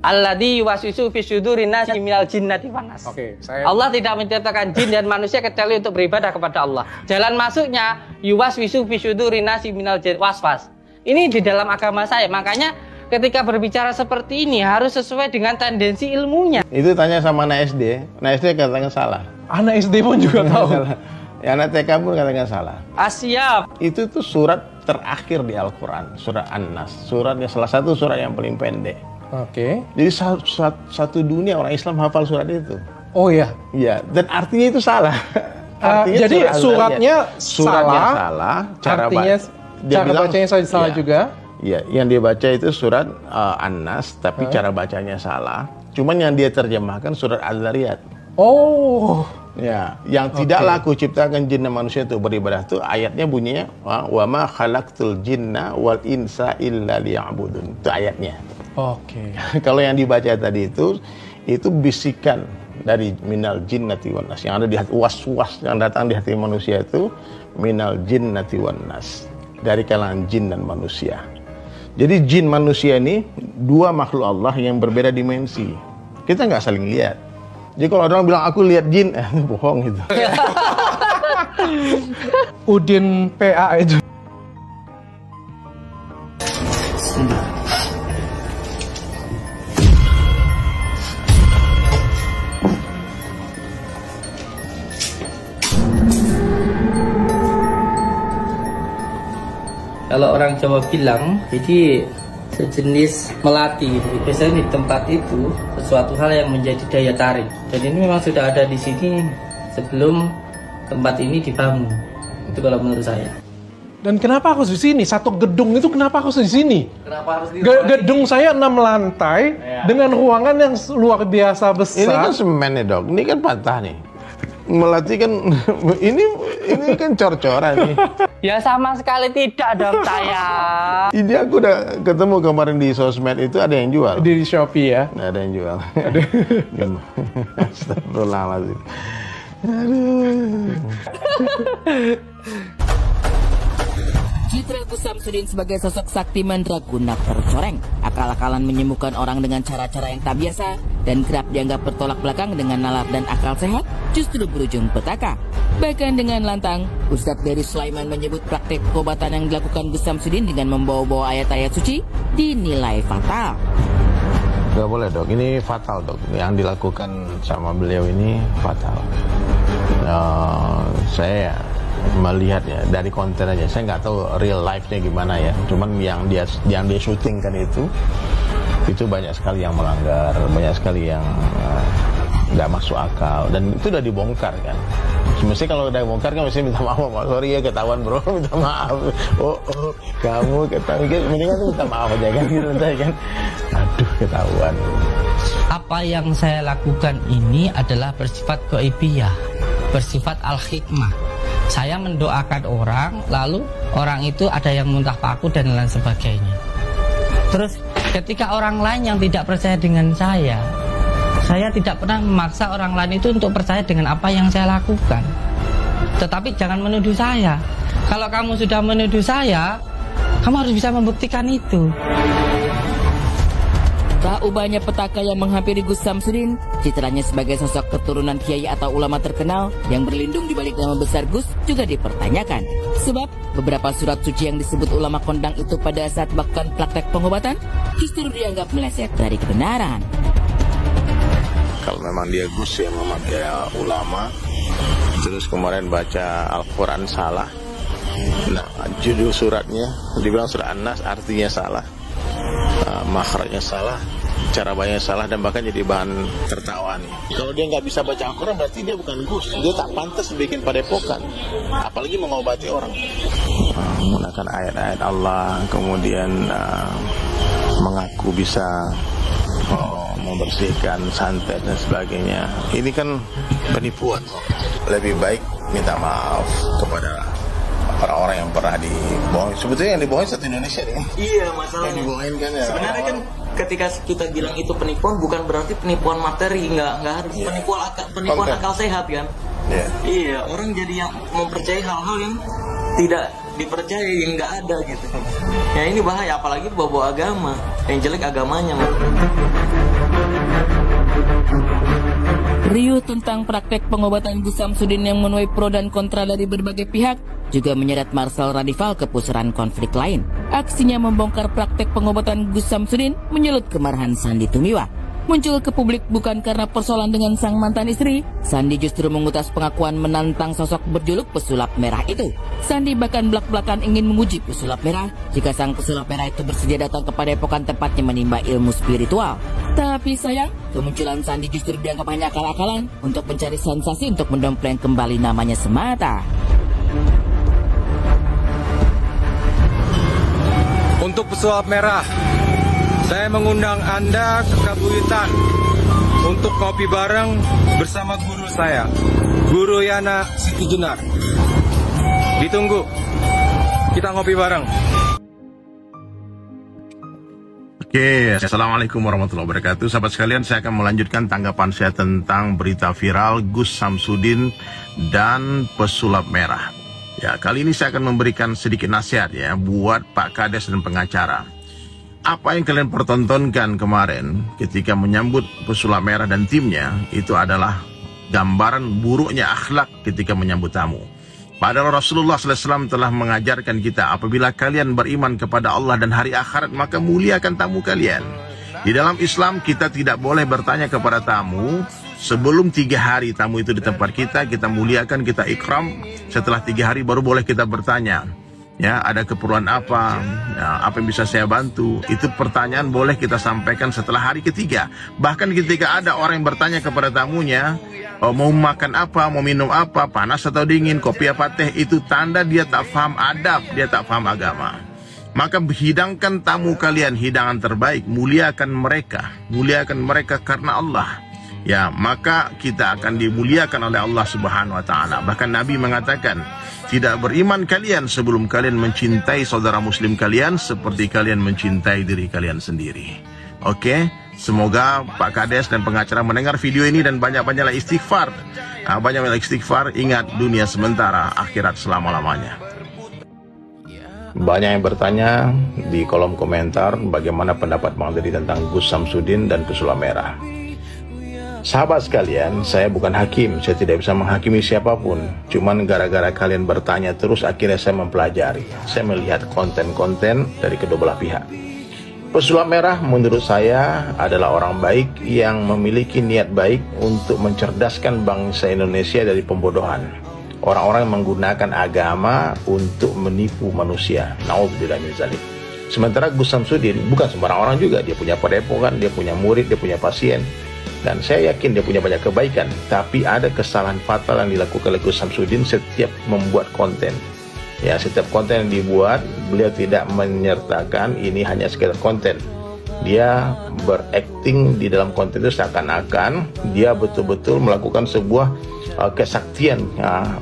Alladzi yuwaswisu fi sudurin nasi minal jinnati wan nas. Allah tidak menciptakan jin dan manusia kecuali untuk beribadah kepada Allah. Jalan masuknya yuwaswisu fi sudurin nasi minal jin waswas. Ini di dalam agama saya. Makanya ketika berbicara seperti ini harus sesuai dengan tendensi ilmunya. Itu tanya sama anak SD. Anak SD katakan salah. Anak SD pun juga tahu. Ya, anak TK pun katakan salah. Siap. Itu tuh surat terakhir di Al-Quran, surat An-Nas. Suratnya salah satu surat yang paling pendek. Jadi satu dunia orang Islam hafal surat itu. Oh ya? Iya, dan artinya itu salah. Artinya jadi suratnya salah, cara bacanya salah juga. Iya, yang dia baca itu surat An-Nas, tapi cara bacanya salah. Cuman yang dia terjemahkan surat Al-Zariyat. Oh. Ya, yang tidaklah aku ciptakan jin dan manusia itu beribadah itu ayatnya bunyinya wa ma khalaqtul jinna wal insa illa liya'budun. Itu ayatnya. Kalau yang dibaca tadi itu bisikan dari minal jinnati wan nas, yang ada di hati, was-was yang datang di hati manusia itu minal jinnati wan nas, dari kalangan jin dan manusia. Jadi jin manusia ini dua makhluk Allah yang berbeda dimensi. Kita nggak saling lihat. Jadi kalau orang bilang aku lihat jin, bohong itu. Udin PA itu. Kalau orang Jawa bilang, jadi sejenis melati. Biasanya di tempat itu sesuatu hal yang menjadi daya tarik. Dan ini memang sudah ada di sini sebelum tempat ini dibangun. Itu kalau menurut saya. Dan kenapa harus di sini? Satu gedung itu kenapa harus di sini? Kenapa harus di gedung saya 6 lantai dengan ruangan yang luar biasa besar. Ini kan semen nih, Dok. Ini kan patah nih. Melati kan ini kan cor-coran nih. Ya sama sekali tidak, Dok, saya. Ini aku udah ketemu kemarin di sosmed itu ada yang jual. Di Shopee ya? Ada yang jual. Astagfirullahaladzim. Citra Gus Samsudin sebagai sosok sakti mandraguna tercoreng, akal-akalan menyembuhkan orang dengan cara-cara yang tak biasa, dan kerap dianggap bertolak belakang dengan nalar dan akal sehat, justru berujung petaka. Bahkan dengan lantang, Ustadz Dery Sulaiman menyebut praktek pengobatan yang dilakukan Gus Samsudin dengan membawa-bawa ayat-ayat suci dinilai fatal. Gak boleh, Dok, ini fatal, Dok. Yang dilakukan sama beliau ini fatal. Saya melihat ya dari konten aja, saya nggak tahu real life-nya gimana ya, cuman yang dia syutingkan itu banyak sekali yang melanggar, banyak sekali yang nggak masuk akal, dan itu udah dibongkar kan. Semestinya kalau udah dibongkar kan mesti minta maaf, sorry ya ketahuan bro, minta maaf. Oh kamu ketahuan, mendingan minta maaf aja kan, gitu kan. Aduh ketahuan. Apa yang saya lakukan ini adalah bersifat ghaibiyah, bersifat al-hikmah. Saya mendoakan orang, lalu orang itu ada yang muntah paku dan lain sebagainya. Terus ketika orang lain yang tidak percaya dengan saya tidak pernah memaksa orang lain itu untuk percaya dengan apa yang saya lakukan. Tetapi jangan menuduh saya. Kalau kamu sudah menuduh saya, kamu harus bisa membuktikan itu. Tak ubahnya petaka yang menghampiri Gus Samsudin, citranya sebagai sosok keturunan kiai atau ulama terkenal yang berlindung di balik nama besar Gus juga dipertanyakan. Sebab beberapa surat suci yang disebut ulama kondang itu pada saat melakukan praktek pengobatan justru dianggap meleset dari kebenaran. Kalau memang dia Gus yang memakai ulama, terus kemarin baca Al-Quran salah, nah judul suratnya dibilang surat An-Nas, artinya salah, makhrajnya salah, cara bacanya salah, dan bahkan jadi bahan tertawa nih. Kalau dia nggak bisa baca Al-Quran berarti dia bukan Gus, dia tak pantas bikin padepokan, apalagi mengobati orang. Menggunakan ayat-ayat Allah, kemudian mengaku bisa membersihkan santet dan sebagainya. Ini kan penipuan. Lebih baik minta maaf kepada orang-orang yang pernah dibohongin. Sebetulnya yang dibohongin satu Indonesia nih. Iya, masalahnya. Yang dibohongin kan ya. Sebenarnya kan ketika kita bilang itu penipuan, bukan berarti penipuan materi, nggak harus penipuan akal sehat kan. Iya, orang jadi yang mempercayai hal-hal yang dipercaya yang nggak ada gitu. Ya ini bahaya, apalagi bawa agama, yang jelek agamanya. Riuh tentang praktek pengobatan Gus Samsudin yang menuai pro dan kontra dari berbagai pihak juga menyeret Marcel Radival ke pusaran konflik lain. Aksinya membongkar praktek pengobatan Gus Samsudin menyulut kemarahan Sandi Tumiwa. Muncul ke publik bukan karena persoalan dengan sang mantan istri, Sandi justru mengutas pengakuan menantang sosok berjuluk pesulap merah itu. Sandi bahkan belak-belakan ingin menguji pesulap merah jika sang pesulap merah itu bersedia datang ke padepokan tempatnya menimba ilmu spiritual. Tapi sayang, kemunculan Sandi justru dianggap hanya akal-akalan untuk mencari sensasi untuk mendompleng kembali namanya semata. Untuk pesulap merah, saya mengundang Anda ke Kabuyutan untuk kopi bareng bersama guru saya, Guru Yana Situjenar. Ditunggu, kita ngopi bareng. Oke, Assalamualaikum warahmatullahi wabarakatuh. Sahabat sekalian, saya akan melanjutkan tanggapan saya tentang berita viral Gus Samsudin dan pesulap merah. Ya, kali ini saya akan memberikan sedikit nasihat ya buat Pak Kades dan pengacara. Apa yang kalian pertontonkan kemarin ketika menyambut pesulap merah dan timnya itu adalah gambaran buruknya akhlak ketika menyambut tamu. Padahal Rasulullah SAW telah mengajarkan kita, apabila kalian beriman kepada Allah dan hari akhirat, maka muliakan tamu kalian. Di dalam Islam kita tidak boleh bertanya kepada tamu sebelum 3 hari tamu itu di tempat kita muliakan, kita ikram. Setelah 3 hari baru boleh kita bertanya, ya, ada keperluan apa, ya, apa yang bisa saya bantu. Itu pertanyaan boleh kita sampaikan setelah hari ketiga. Bahkan ketika ada orang yang bertanya kepada tamunya, mau makan apa, mau minum apa, panas atau dingin, kopi apa teh, itu tanda dia tak paham adab, dia tak paham agama. Maka hidangkan tamu kalian hidangan terbaik, muliakan mereka karena Allah. Ya, maka kita akan dimuliakan oleh Allah Subhanahu wa taala. Bahkan Nabi mengatakan, tidak beriman kalian sebelum kalian mencintai saudara muslim kalian seperti kalian mencintai diri kalian sendiri. Oke, semoga Pak Kades dan pengacara mendengar video ini dan banyak-banyaklah istighfar. Banyak-banyaklah istighfar, ingat dunia sementara, akhirat selama-lamanya. Banyak yang bertanya di kolom komentar bagaimana pendapat Bang Deddy tentang Gus Samsudin dan pesulap merah. Sahabat sekalian, saya bukan hakim, saya tidak bisa menghakimi siapapun. Cuman gara-gara kalian bertanya terus, akhirnya saya mempelajari. Saya melihat konten-konten dari kedua belah pihak. Pesulap merah menurut saya adalah orang baik yang memiliki niat baik untuk mencerdaskan bangsa Indonesia dari pembodohan. Orang-orang yang menggunakan agama untuk menipu manusia. Na'udzubillah min dzalik. Sementara Gus Samsudin bukan sembarang orang juga. Dia punya padepokan, dia punya murid, dia punya pasien. Dan saya yakin dia punya banyak kebaikan. Tapi ada kesalahan fatal yang dilakukan oleh Gus Samsudin setiap membuat konten. Ya, setiap konten yang dibuat, beliau tidak menyertakan ini hanya sekedar konten. Dia berakting di dalam konten itu seakan-akan dia betul-betul melakukan sebuah kesaktian,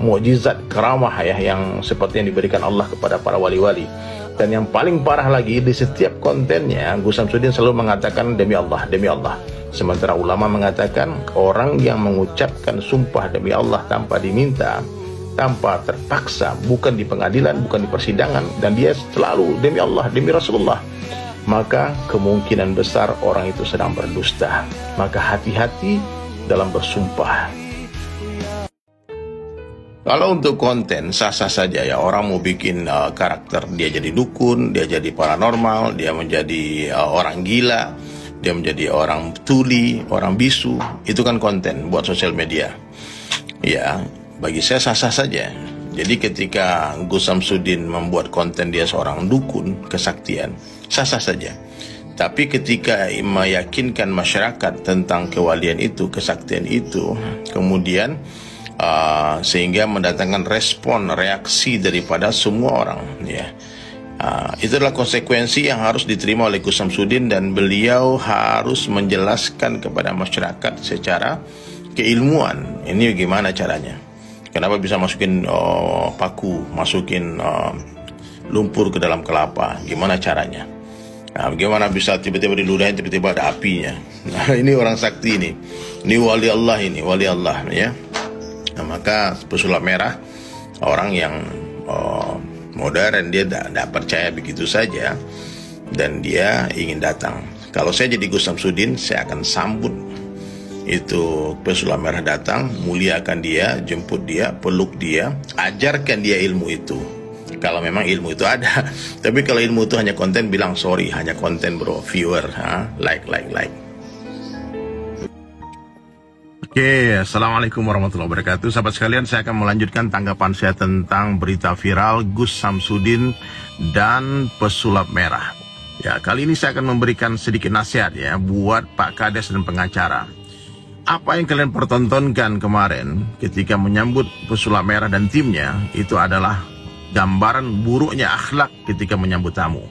mukjizat, karamah ya, yang seperti yang diberikan Allah kepada para wali-wali. Dan yang paling parah lagi, di setiap kontennya Gus Samsudin selalu mengatakan demi Allah, demi Allah. Sementara ulama mengatakan orang yang mengucapkan sumpah demi Allah tanpa diminta, tanpa terpaksa, bukan di pengadilan, bukan di persidangan, dan dia selalu demi Allah, demi Rasulullah, maka kemungkinan besar orang itu sedang berdusta. Maka hati-hati dalam bersumpah. Kalau untuk konten sah-sah saja ya, orang mau bikin karakter dia jadi dukun, dia jadi paranormal, dia menjadi orang gila, dia menjadi orang tuli, orang bisu, itu kan konten buat sosial media. Ya, bagi saya sah-sah saja. Jadi ketika Gus Samsudin membuat konten dia seorang dukun, kesaktian, sah-sah saja. Tapi ketika meyakinkan masyarakat tentang kewalian itu, kesaktian itu, kemudian sehingga mendatangkan respon, reaksi daripada semua orang, ya. Itu adalah konsekuensi yang harus diterima oleh Gus Samsudin, dan beliau harus menjelaskan kepada masyarakat secara keilmuan ini gimana caranya. Kenapa bisa masukin paku, masukin lumpur ke dalam kelapa, gimana caranya. Bagaimana bisa tiba-tiba diludahin, tiba-tiba ada apinya. Nah, ini orang sakti ini wali Allah, ini wali Allah ya. Nah, maka pesulap merah orang yang modern, dia tidak percaya begitu saja, dan dia ingin datang. Kalau saya jadi Gus Samsudin, saya akan sambut itu pesulap merah datang, muliakan dia, jemput dia, peluk dia, ajarkan dia ilmu itu. Kalau memang ilmu itu ada. Tapi kalau ilmu itu hanya konten, bilang sorry, hanya konten bro, viewer, like. Oke, Assalamualaikum warahmatullahi wabarakatuh. Sahabat sekalian, saya akan melanjutkan tanggapan saya tentang berita viral Gus Samsudin dan pesulap merah. Ya, kali ini saya akan memberikan sedikit nasihat ya buat Pak Kades dan pengacara. Apa yang kalian pertontonkan kemarin ketika menyambut pesulap merah dan timnya, itu adalah gambaran buruknya akhlak ketika menyambut tamu.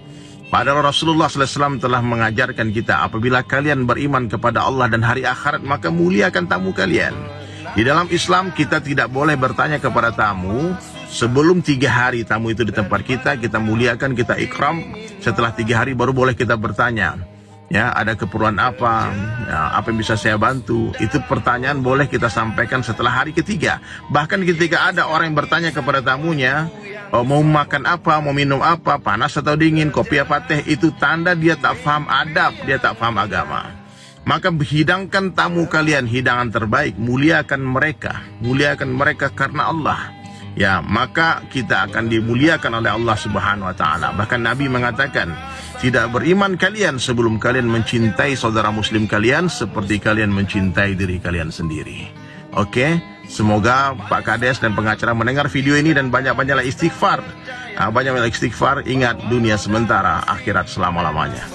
Padahal Rasulullah SAW telah mengajarkan kita, apabila kalian beriman kepada Allah dan hari akhirat, maka muliakan tamu kalian. Di dalam Islam kita tidak boleh bertanya kepada tamu sebelum 3 hari tamu itu di tempat kita muliakan, kita ikram. Setelah 3 hari baru boleh kita bertanya, ya, ada keperluan apa, ya, apa yang bisa saya bantu. Itu pertanyaan boleh kita sampaikan setelah hari ketiga. Bahkan ketika ada orang yang bertanya kepada tamunya, mau makan apa, mau minum apa, panas atau dingin, kopi apa teh, itu tanda dia tak paham adab, dia tak paham agama. Maka hidangkan tamu kalian hidangan terbaik, muliakan mereka karena Allah. Ya, maka kita akan dimuliakan oleh Allah Subhanahu wa taala. Bahkan Nabi mengatakan, tidak beriman kalian sebelum kalian mencintai saudara muslim kalian seperti kalian mencintai diri kalian sendiri. Oke, semoga Pak Kades dan pengacara mendengar video ini dan banyak-banyaklah istighfar. Banyak-banyak istighfar, ingat dunia sementara, akhirat selama-lamanya.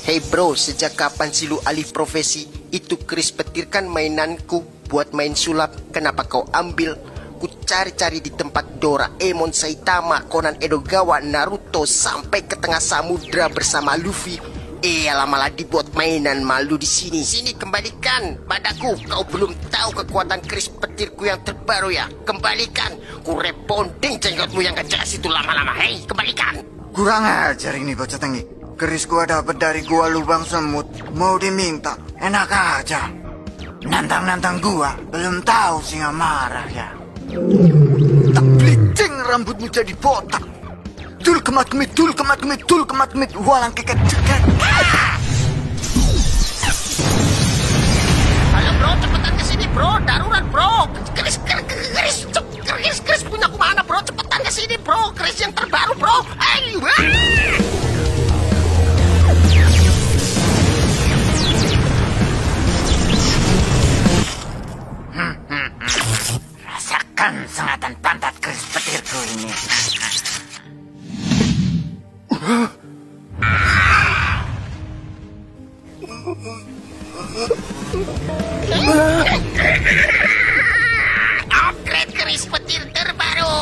Hey bro, sejak kapan sih lu alih profesi? Itu Chris Petir kan mainanku buat main sulap. Kenapa kau ambil? Ku cari-cari di tempat Doraemon, Saitama, Conan Edogawa, Naruto, sampai ke tengah samudra bersama Luffy. Malah dibuat mainan malu di sini. Sini, kembalikan padaku. Kau belum tahu kekuatan Chris Petirku yang terbaru ya? Kembalikan. Ku reponding jenggotmu yang gak jelas itu lama-lama. Hei, kembalikan. Kurang ajar ini bocah tenggih. Keris gua dapat dari gua lubang semut, mau diminta, enak aja. Nantang-nantang gua, belum tahu singa marah ya. Tak belicing rambutmu jadi botak. Tul kemat kemit, walang keket ceket. Ayo bro, cepetan kesini bro, darurat bro. Keris punya aku mana bro, cepetan kesini bro. Keris yang terbaru bro. Ayo. Rasakan sengatan pantat Chris Petirku ini. Upgrade Chris Petir terbaru.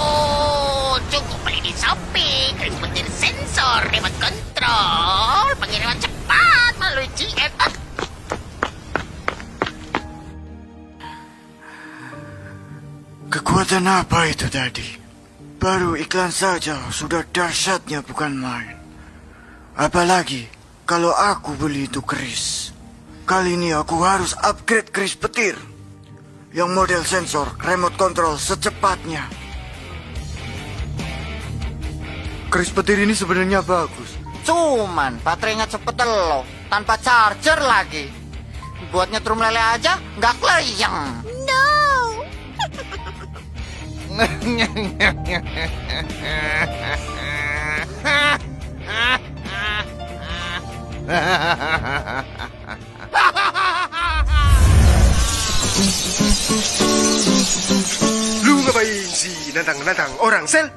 Cukup beli di Shopee. Chris Petir sensor, remote control, pengiriman cepat melalui GM. Kekuatan apa itu tadi? Baru iklan saja sudah dahsyatnya bukan main. Apalagi kalau aku beli itu keris. Kali ini aku harus upgrade Chris Petir yang model sensor, remote control secepatnya. Chris Petir ini sebenarnya bagus. Cuman baterainya cepet loh, tanpa charger lagi. Buat nyetrum lele aja nggak kelayang. No. Lu ngapain sih nantang-nantang orang sel?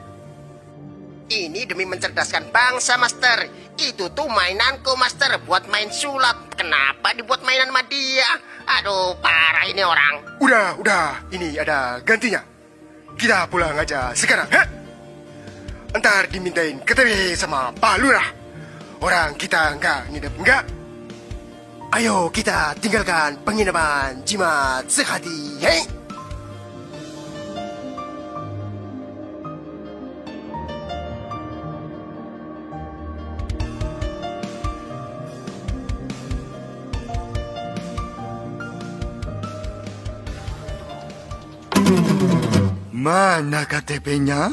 Ini demi mencerdaskan bangsa, Master. Itu tuh mainanku, Master, buat main sulap. Kenapa dibuat mainan sama dia? Aduh, parah ini orang. Udah, ini ada gantinya. Kita pulang aja sekarang, ha? Ntar dimintain KTP sama Pak Lurah. Orang kita nggak nginep, nggak? Ayo kita tinggalkan penginapan jimat sehati, hei? Mana KTP-nya?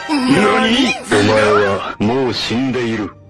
Nani? お前はもう死んでいる。